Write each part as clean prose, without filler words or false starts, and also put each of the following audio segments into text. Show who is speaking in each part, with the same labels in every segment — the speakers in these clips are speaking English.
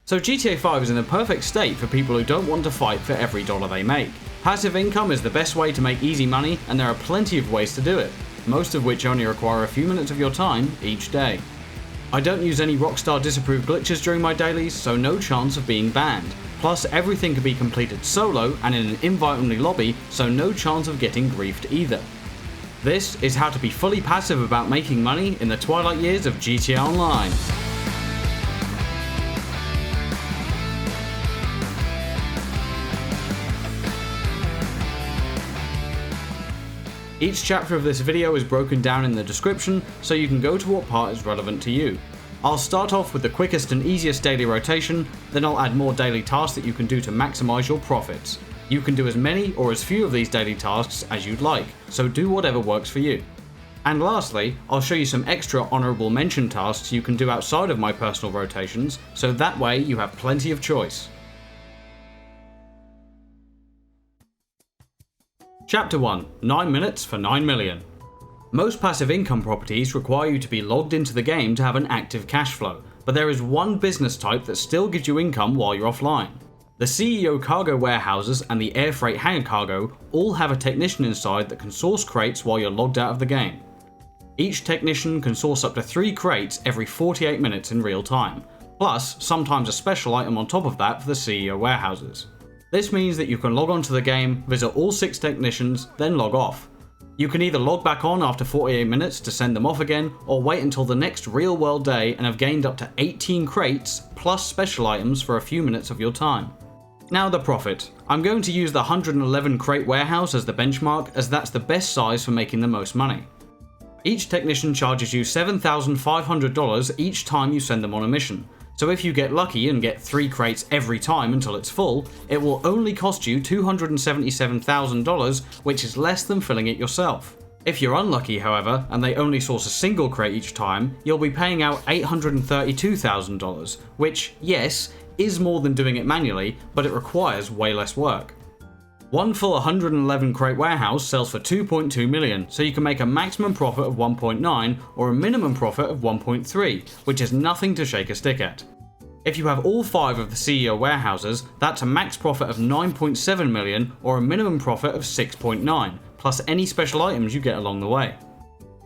Speaker 1: So GTA 5 is in a perfect state for people who don't want to fight for every dollar they make. Passive income is the best way to make easy money, and there are plenty of ways to do it, most of which only require a few minutes of your time each day. I don't use any Rockstar disapproved glitches during my dailies, so no chance of being banned. Plus, everything can be completed solo and in an invite-only lobby, so no chance of getting griefed either. This is how to be fully passive about making money in the twilight years of GTA Online. Each chapter of this video is broken down in the description, so you can go to what part is relevant to you. I'll start off with the quickest and easiest daily rotation, then I'll add more daily tasks that you can do to maximize your profits. You can do as many or as few of these daily tasks as you'd like, so do whatever works for you. And lastly, I'll show you some extra honorable mention tasks you can do outside of my personal rotations, so that way you have plenty of choice. Chapter 1. 9 minutes for 9 million. Most passive income properties require you to be logged into the game to have an active cash flow, but there is one business type that still gives you income while you're offline. The CEO cargo warehouses and the air freight hangar cargo all have a technician inside that can source crates while you're logged out of the game. Each technician can source up to 3 crates every 48 minutes in real time, plus sometimes a special item on top of that for the CEO warehouses. This means that you can log onto the game, visit all 6 technicians, then log off. You can either log back on after 48 minutes to send them off again, or wait until the next real world day and have gained up to 18 crates plus special items for a few minutes of your time. Now the profit. I'm going to use the 111 crate warehouse as the benchmark, as that's the best size for making the most money. Each technician charges you $7,500 each time you send them on a mission. So if you get lucky and get 3 crates every time until it's full, it will only cost you $277,000, which is less than filling it yourself. If you're unlucky, however, and they only source a single crate each time, you'll be paying out $832,000, which, yes, is more than doing it manually, but it requires way less work. One full 111 crate warehouse sells for 2.2 million, so you can make a maximum profit of 1.9 or a minimum profit of 1.3, which is nothing to shake a stick at. If you have all 5 of the CEO warehouses, that's a max profit of 9.7 million or a minimum profit of 6.9, plus any special items you get along the way.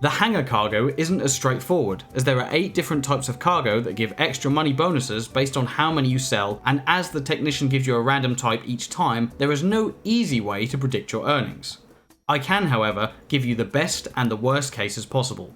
Speaker 1: The hangar cargo isn't as straightforward, as there are 8 different types of cargo that give extra money bonuses based on how many you sell, and as the technician gives you a random type each time, there is no easy way to predict your earnings. I can, however, give you the best and the worst cases possible.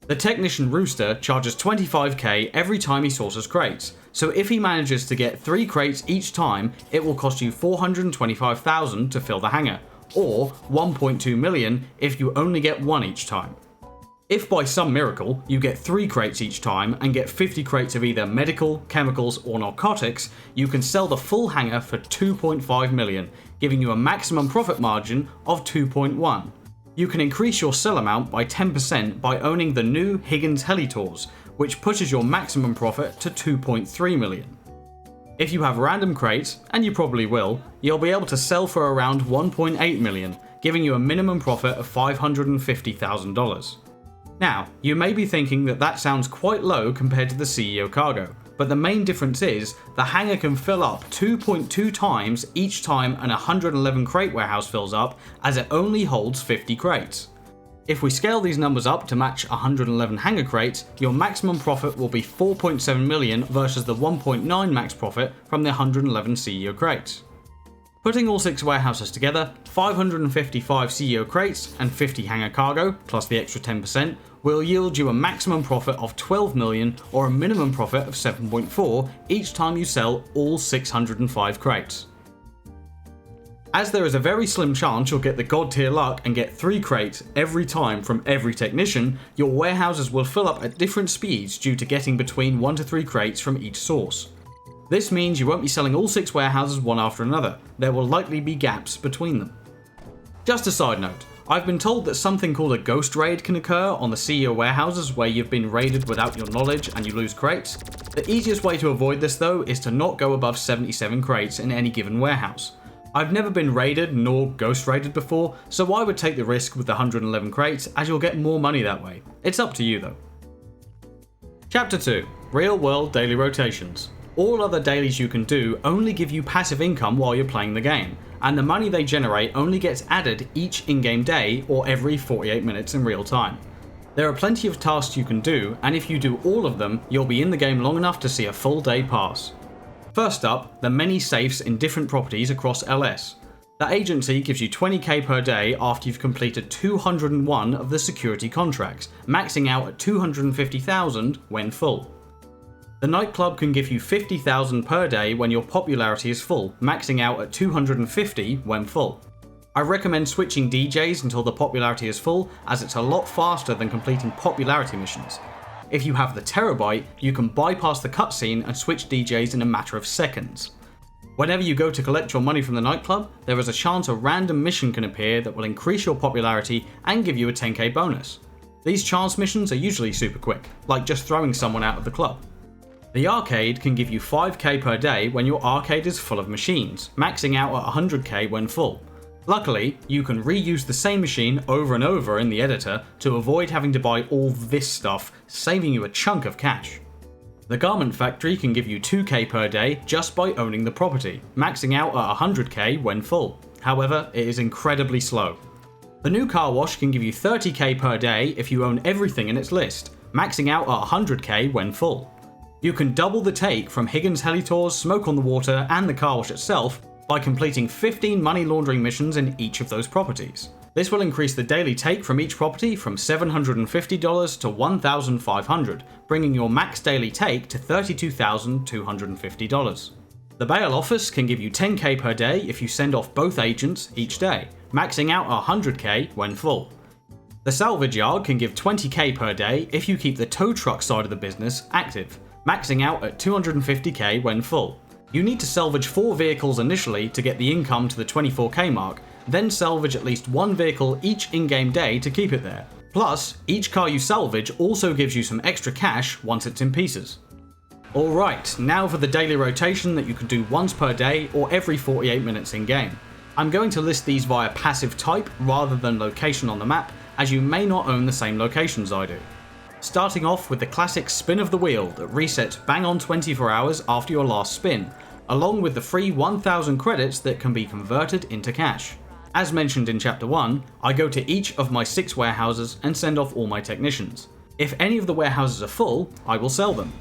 Speaker 1: The technician Rooster charges $25k every time he sources crates, so if he manages to get 3 crates each time, it will cost you $425,000 to fill the hangar, or $1.2 million if you only get 1 each time. If by some miracle you get 3 crates each time and get 50 crates of either medical, chemicals or narcotics, you can sell the full hangar for 2.5 million, giving you a maximum profit margin of 2.1. You can increase your sell amount by 10% by owning the new Higgins Heli Tours, which pushes your maximum profit to 2.3 million. If you have random crates, and you probably will, you'll be able to sell for around 1.8 million, giving you a minimum profit of $550,000. Now, you may be thinking that that sounds quite low compared to the CEO cargo, but the main difference is the hangar can fill up 2.2 times each time an 111 crate warehouse fills up, as it only holds 50 crates. If we scale these numbers up to match 111 hangar crates, your maximum profit will be 4.7 million versus the 1.9 max profit from the 111 CEO crates. Putting all 6 warehouses together, 555 CEO crates and 50 hangar cargo, plus the extra 10%, will yield you a maximum profit of 12 million or a minimum profit of 7.4 each time you sell all 605 crates. As there is a very slim chance you'll get the god tier luck and get 3 crates every time from every technician, your warehouses will fill up at different speeds due to getting between 1 to 3 crates from each source. This means you won't be selling all 6 warehouses one after another, there will likely be gaps between them. Just a side note, I've been told that something called a ghost raid can occur on the CEO warehouses where you've been raided without your knowledge and you lose crates. The easiest way to avoid this though is to not go above 77 crates in any given warehouse. I've never been raided nor ghost raided before, so I would take the risk with the 111 crates as you'll get more money that way. It's up to you though. Chapter 2. Real World Daily Rotations. All other dailies you can do only give you passive income while you're playing the game, and the money they generate only gets added each in-game day or every 48 minutes in real time. There are plenty of tasks you can do, and if you do all of them, you'll be in the game long enough to see a full day pass. First up, the many safes in different properties across LS. The agency gives you 20k per day after you've completed 201 of the security contracts, maxing out at 250,000 when full. The nightclub can give you 50,000 per day when your popularity is full, maxing out at 250 when full. I recommend switching DJs until the popularity is full, as it's a lot faster than completing popularity missions. If you have the terabyte, you can bypass the cutscene and switch DJs in a matter of seconds. Whenever you go to collect your money from the nightclub, there is a chance a random mission can appear that will increase your popularity and give you a 10k bonus. These chance missions are usually super quick, like just throwing someone out of the club. The arcade can give you 5k per day when your arcade is full of machines, maxing out at 100k when full. Luckily, you can reuse the same machine over and over in the editor to avoid having to buy all this stuff, saving you a chunk of cash. The garment factory can give you 2k per day just by owning the property, maxing out at 100k when full. However, it is incredibly slow. The new car wash can give you 30k per day if you own everything in its list, maxing out at 100k when full. You can double the take from Higgins Helitours, Smoke on the Water, and the car wash itself by completing 15 money laundering missions in each of those properties. This will increase the daily take from each property from $750 to $1,500, bringing your max daily take to $32,250. The bail office can give you 10k per day if you send off both agents each day, maxing out at 100k when full. The salvage yard can give 20k per day if you keep the tow truck side of the business active, maxing out at 250k when full. You need to salvage 4 vehicles initially to get the income to the 24k mark, then salvage at least 1 vehicle each in-game day to keep it there. Plus, each car you salvage also gives you some extra cash once it's in pieces. Alright, now for the daily rotation that you can do once per day or every 48 minutes in-game. I'm going to list these via passive type rather than location on the map, as you may not own the same locations I do. Starting off with the classic spin of the wheel that resets bang on 24 hours after your last spin, along with the free 1000 credits that can be converted into cash. As mentioned in Chapter 1, I go to each of my 6 warehouses and send off all my technicians. If any of the warehouses are full, I will sell them.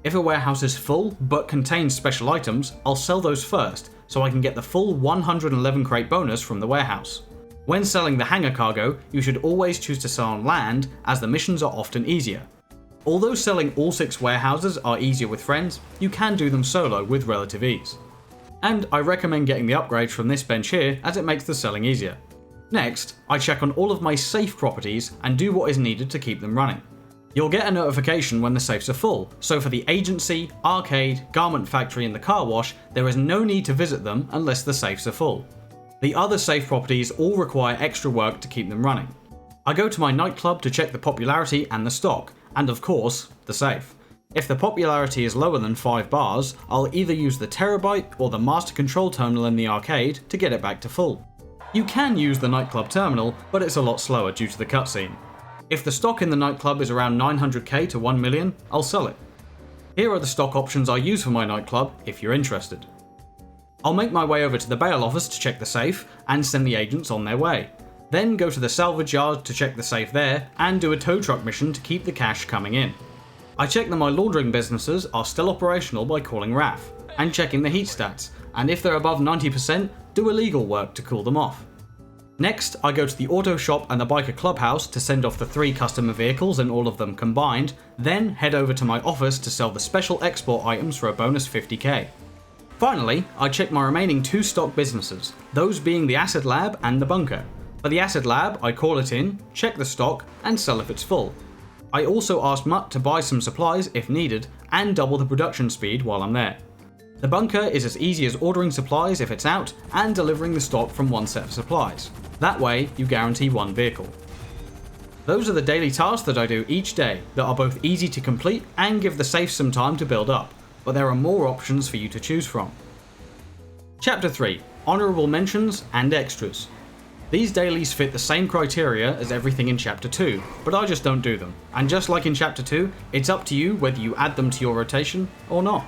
Speaker 1: If a warehouse is full but contains special items, I'll sell those first so I can get the full 111 crate bonus from the warehouse. When selling the hangar cargo, you should always choose to sell on land as the missions are often easier. Although selling all 6 warehouses are easier with friends, you can do them solo with relative ease. And I recommend getting the upgrades from this bench here as it makes the selling easier. Next, I check on all of my safe properties and do what is needed to keep them running. You'll get a notification when the safes are full, so for the agency, arcade, garment factory and the car wash, there is no need to visit them unless the safes are full. The other safe properties all require extra work to keep them running. I go to my nightclub to check the popularity and the stock, and of course, the safe. If the popularity is lower than 5 bars, I'll either use the terabyte or the master control terminal in the arcade to get it back to full. You can use the nightclub terminal, but it's a lot slower due to the cutscene. If the stock in the nightclub is around 900k to 1 million, I'll sell it. Here are the stock options I use for my nightclub if you're interested. I'll make my way over to the bail office to check the safe and send the agents on their way. Then go to the salvage yard to check the safe there and do a tow truck mission to keep the cash coming in. I check that my laundering businesses are still operational by calling RAF and checking the heat stats, and if they're above 90%, do illegal work to cool them off. Next, I go to the auto shop and the biker clubhouse to send off the 3 customer vehicles and all of them combined, then head over to my office to sell the special export items for a bonus 50k. Finally, I check my remaining 2 stock businesses, those being the Acid Lab and the Bunker. For the Acid Lab, I call it in, check the stock, and sell if it's full. I also ask Mutt to buy some supplies if needed, and double the production speed while I'm there. The Bunker is as easy as ordering supplies if it's out, and delivering the stock from one set of supplies. That way, you guarantee 1 vehicle. Those are the daily tasks that I do each day that are both easy to complete and give the safe some time to build up, but there are more options for you to choose from. Chapter 3. Honourable Mentions and Extras. These dailies fit the same criteria as everything in Chapter 2, but I just don't do them, and just like in Chapter 2, it's up to you whether you add them to your rotation or not.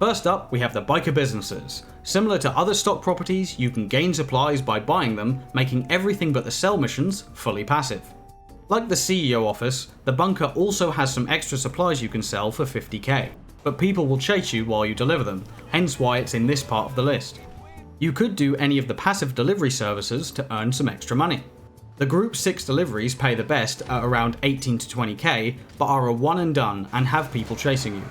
Speaker 1: First up, we have the biker businesses. Similar to other stock properties, you can gain supplies by buying them, making everything but the sell missions fully passive. Like the CEO office, the bunker also has some extra supplies you can sell for 50k, but people will chase you while you deliver them, hence why it's in this part of the list. You could do any of the passive delivery services to earn some extra money. The Group 6 deliveries pay the best at around 18 to 20k, but are a one and done and have people chasing you.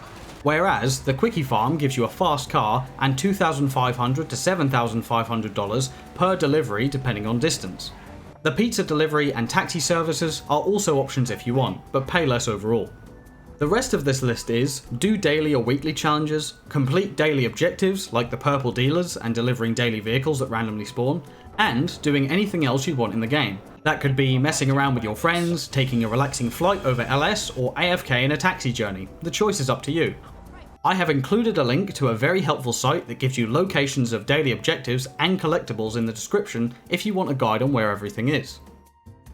Speaker 1: Whereas the Quickie Farm gives you a fast car and $2,500 to $7,500 per delivery depending on distance. The pizza delivery and taxi services are also options if you want, but pay less overall. The rest of this list is do daily or weekly challenges, complete daily objectives like the purple dealers and delivering daily vehicles that randomly spawn, and doing anything else you want in the game. That could be messing around with your friends, taking a relaxing flight over LS, or AFK in a taxi journey. The choice is up to you. I have included a link to a very helpful site that gives you locations of daily objectives and collectibles in the description if you want a guide on where everything is.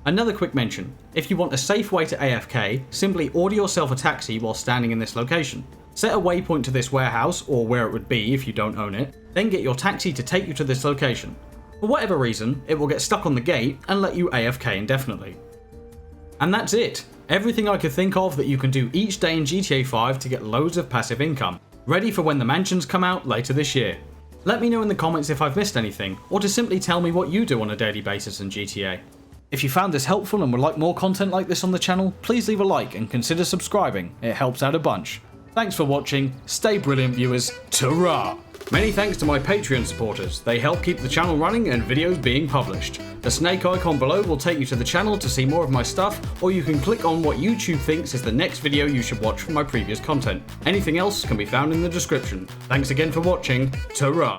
Speaker 1: Another quick mention, if you want a safe way to AFK, simply order yourself a taxi while standing in this location. Set a waypoint to this warehouse, or where it would be if you don't own it, then get your taxi to take you to this location. For whatever reason, it will get stuck on the gate and let you AFK indefinitely. And that's it! Everything I could think of that you can do each day in GTA 5 to get loads of passive income, ready for when the mansions come out later this year. Let me know in the comments if I've missed anything, or to simply tell me what you do on a daily basis in GTA. If you found this helpful and would like more content like this on the channel, please leave a like and consider subscribing, it helps out a bunch. Thanks for watching, stay brilliant viewers, ta-ra! Many thanks to my Patreon supporters, they help keep the channel running and videos being published. The snake icon below will take you to the channel to see more of my stuff, or you can click on what YouTube thinks is the next video you should watch from my previous content. Anything else can be found in the description. Thanks again for watching, ta-ra!